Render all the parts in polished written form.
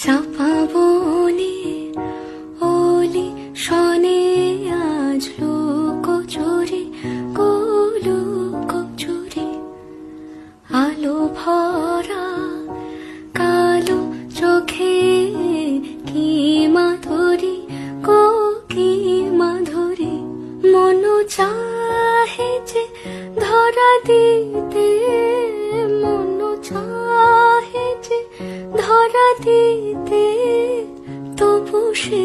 চাপা বনে ওলি শনে আজ লোক চুরি গোলোক চুরি আলো ভরা কালো চোখে কি মাধুরী গো কি মাধুরী মন চাহে যে ধরা দিতে মন চাহে যে ধরা দিতে তবু সে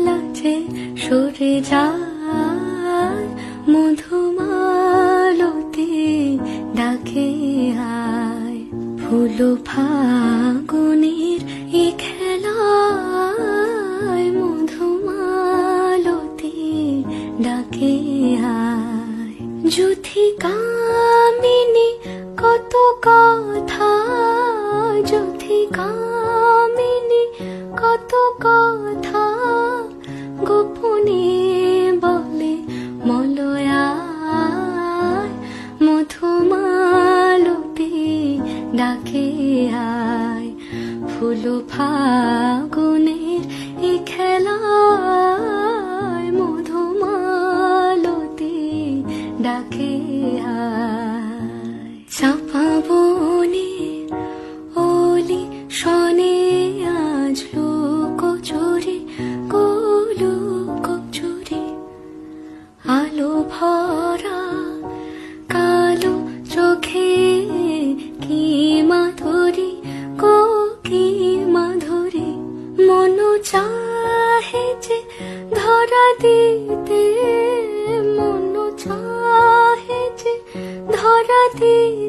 লাজে সরে যায় মধুমালতি ডাকে আয় ফুল ফাগুনের এ খেলায় মধুমালতি ডাকে আয় যুথি কামিনী কত কথা যুথি কামিনী কত কথা গোপনে বলে মলয়ায় মধুমালতি ডাকে আয় ফুল ফাগুনের এ খেলায় মধুমালতি ডাকে আয় চাপা বনে ওলি শনে আজ লোক চুরি গোলোক চুরি আলো ভরা কালো চোখে কি মাধুরী গো কি মাধুরী মন চাহে যে ধরা দিতে মন চাহে যে ধরা দিতে